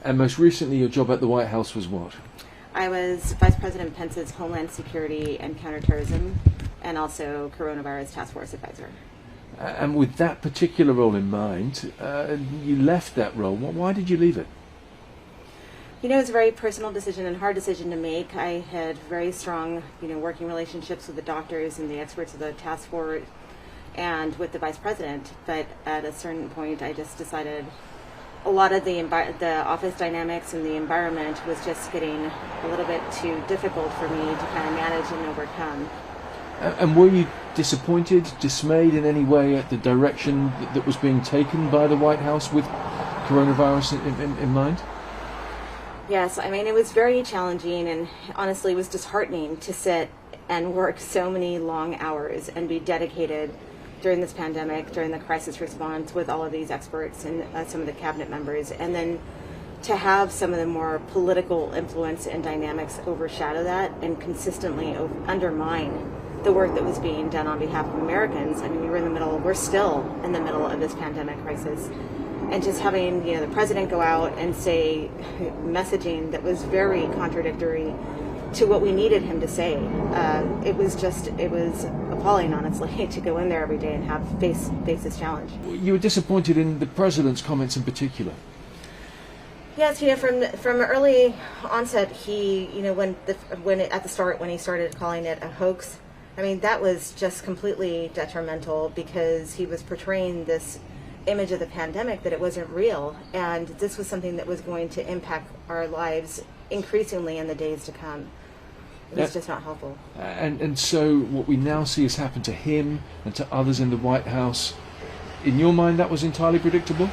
And most recently, your job at the White House was what? I was Vice President Pence's Homeland Security and Counterterrorism, and also Coronavirus Task Force Advisor. And with that particular role in mind, you left that role. Why did you leave it? You know, it's a very personal decision and hard decision to make. I had very strong, working relationships with the doctors and the experts of the task force and with the Vice President. But at a certain point, I just decided a lot of the office dynamics and the environment was just getting a little bit too difficult for me to kind of manage and overcome. And were you disappointed, dismayed in any way at the direction that was being taken by the White House with coronavirus in mind? Yes, I mean, it was very challenging, and honestly it was disheartening to sit and work so many long hours and be dedicated during this pandemic, during the crisis response with all of these experts and some of the cabinet members, and then to have some of the more political influence and dynamics overshadow that and consistently undermine the work that was being done on behalf of Americans. I mean, we're still in the middle of this pandemic crisis. And just having, the president go out and say messaging that was very contradictory to what we needed him to say. It was appalling, honestly, to go in there every day and have face this challenge. You were disappointed in the president's comments in particular. Yes, from early onset, he, when at the start when he started calling it a hoax, I mean, that was just completely detrimental because he was portraying this image of the pandemic that it wasn't real, and this was something that was going to impact our lives increasingly in the days to come. It was just not helpful. And so what we now see has happened to him and to others in the White House. In your mind, that was entirely predictable?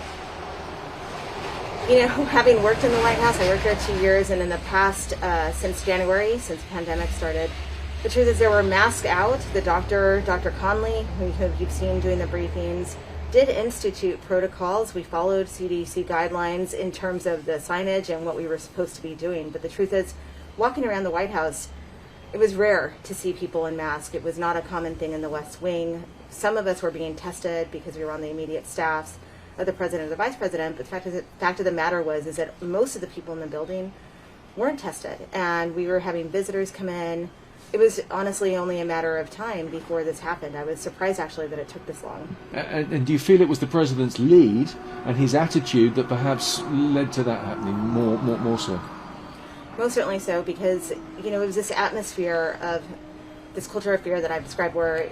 Having worked in the White House, I worked there 2 years, and in the past, since January, since the pandemic started, the truth is there were masks out. The Dr. Conley, who you've seen doing the briefings, did institute protocols. We followed CDC guidelines in terms of the signage and what we were supposed to be doing. But the truth is, walking around the White House, it was rare to see people in masks. It was not a common thing in the West Wing. Some of us were being tested because we were on the immediate staffs of the president or the vice president. But the fact of the matter is that most of the people in the building weren't tested. And we were having visitors come in. It was honestly only a matter of time before this happened. I was surprised, actually, that it took this long. And do you feel it was the president's lead and his attitude that perhaps led to that happening more so? Most certainly so, because, it was this atmosphere of this culture of fear that I've described where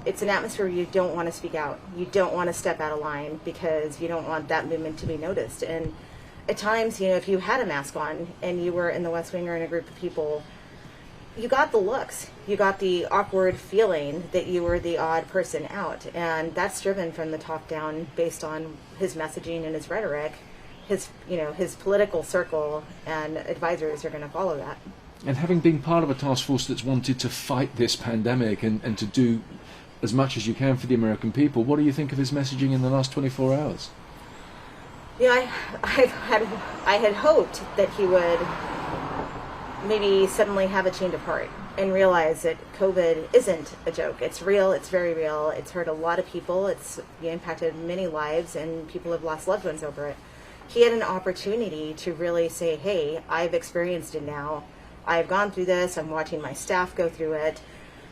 it's an atmosphere where you don't want to speak out. You don't want to step out of line because you don't want that movement to be noticed. And at times, if you had a mask on and you were in the West Wing or in a group of people, you got the looks. You got the awkward feeling that you were the odd person out. And that's driven from the top down based on his messaging and his rhetoric. His political circle and advisors are going to follow that. And having been part of a task force that's wanted to fight this pandemic and to do as much as you can for the American people, what do you think of his messaging in the last 24 hours? Yeah, I had hoped that he would maybe suddenly have a change of heart and realize that COVID isn't a joke. It's real. It's very real. It's hurt a lot of people. It's impacted many lives, and people have lost loved ones over it. He had an opportunity to really say, hey, I've experienced it now. I've gone through this. I'm watching my staff go through it.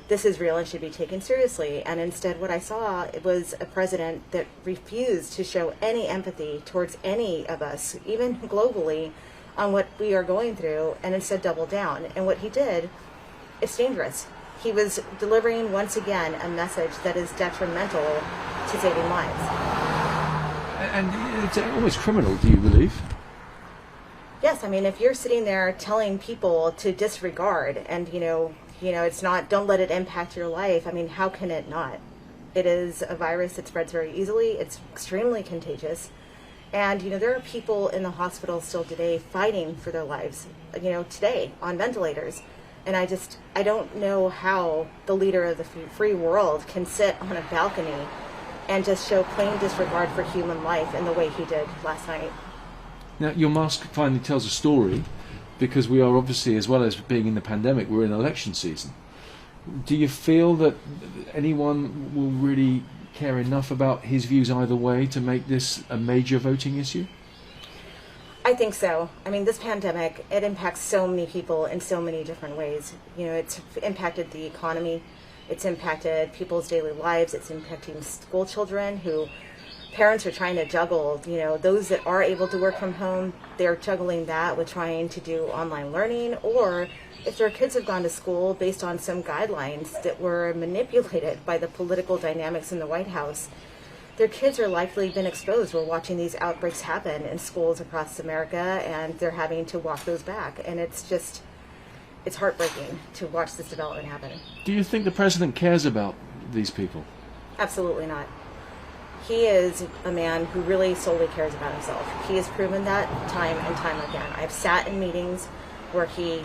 This is real and should be taken seriously. And instead what I saw, it was a president that refused to show any empathy towards any of us, even globally, on what we are going through, and instead double down. And what he did is dangerous. He was delivering once again a message that is detrimental to saving lives. And it's almost criminal, do you believe? Yes, I mean, if you're sitting there telling people to disregard and, it's not, don't let it impact your life, I mean, how can it not? It is a virus that spreads very easily. It's extremely contagious. And, there are people in the hospital still today fighting for their lives, today on ventilators. And I don't know how the leader of the free world can sit on a balcony and just show plain disregard for human life in the way he did last night. Now, your mask finally tells a story because we are obviously, as well as being in the pandemic, we're in election season. Do you feel that anyone will really care enough about his views either way to make this a major voting issue? I think so. I mean, this pandemic, it impacts so many people in so many different ways. You know, it's impacted the economy. It's impacted people's daily lives. It's impacting school children who parents are trying to juggle. You know, those that are able to work from home, they're juggling that with trying to do online learning, or if their kids have gone to school based on some guidelines that were manipulated by the political dynamics in the White House, their kids are likely been exposed. We're watching these outbreaks happen in schools across America, and they're having to walk those back. And it's heartbreaking to watch this development happen. Do you think the president cares about these people? Absolutely not. He is a man who really solely cares about himself. He has proven that time and time again. I've sat in meetings where he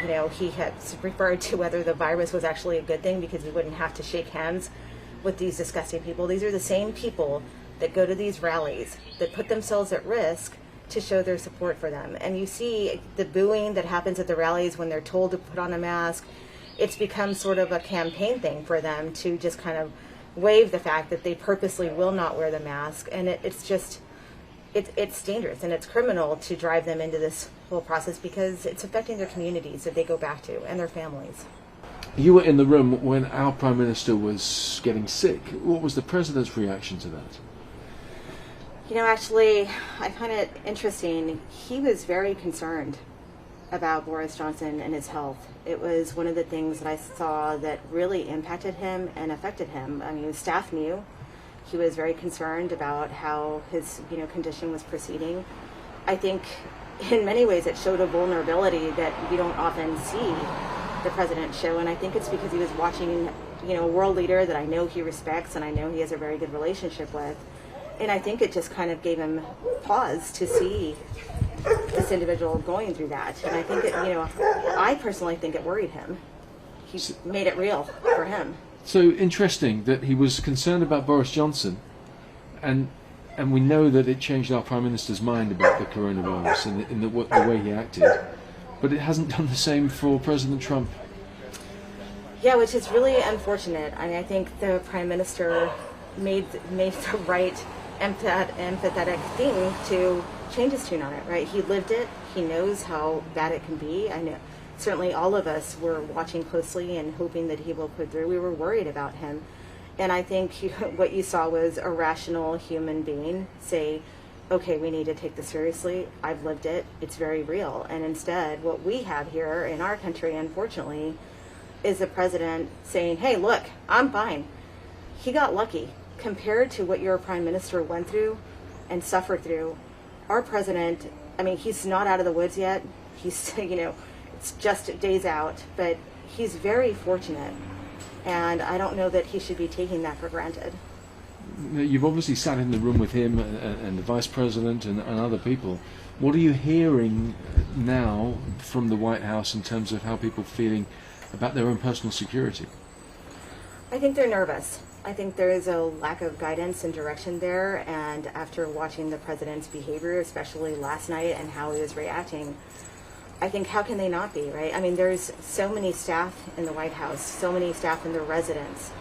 has referred to whether the virus was actually a good thing because he wouldn't have to shake hands with these disgusting people. These are the same people that go to these rallies, that put themselves at risk to show their support for them. And you see the booing that happens at the rallies when they're told to put on a mask. It's become sort of a campaign thing for them to just kind of wave the fact that they purposely will not wear the mask. And it's dangerous and it's criminal to drive them into this whole process because it's affecting their communities that they go back to and their families. You were in the room when our Prime Minister was getting sick. What was the President's reaction to that? You know, actually, I find it interesting. He was very concerned about Boris Johnson and his health. It was one of the things that I saw that really impacted him and affected him. I mean, his staff knew. He was very concerned about how his, condition was proceeding. I think in many ways it showed a vulnerability that we don't often see the president show, and I think it's because he was watching, a world leader that I know he respects and I know he has a very good relationship with, and I think it just kind of gave him pause to see this individual going through that, and I think I personally think it worried him. He made it real for him. So interesting that he was concerned about Boris Johnson, and we know that it changed our Prime Minister's mind about the coronavirus and in the way he acted. But it hasn't done the same for President Trump. Yeah, which is really unfortunate. I mean, I think the Prime Minister made the right empathetic thing to change his tune on it, right? He lived it. He knows how bad it can be. I know certainly all of us were watching closely and hoping that he will put through. We were worried about him. And I think what you saw was a rational human being say, okay, we need to take this seriously. I've lived it. It's very real. And instead, what we have here in our country, unfortunately, is the president saying, hey, look, I'm fine. He got lucky. Compared to what your prime minister went through and suffered through, our president, I mean, he's not out of the woods yet. He's, it's just days out, but he's very fortunate. And I don't know that he should be taking that for granted. You've obviously sat in the room with him and the Vice President and other people. What are you hearing now from the White House in terms of how people are feeling about their own personal security? I think they're nervous. I think there is a lack of guidance and direction there, and after watching the president's behavior, especially last night and how he was reacting, I think how can they not be, right? I mean, there's so many staff in the White House, so many staff in the residence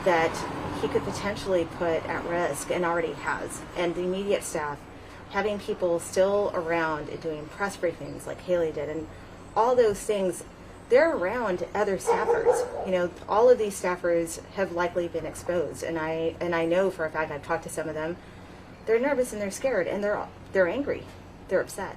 that he could potentially put at risk and already has. And the immediate staff, having people still around and doing press briefings like Haley did, and all those things, they're around other staffers. All of these staffers have likely been exposed, and I know for a fact, I've talked to some of them, they're nervous and they're scared and they're angry, they're upset.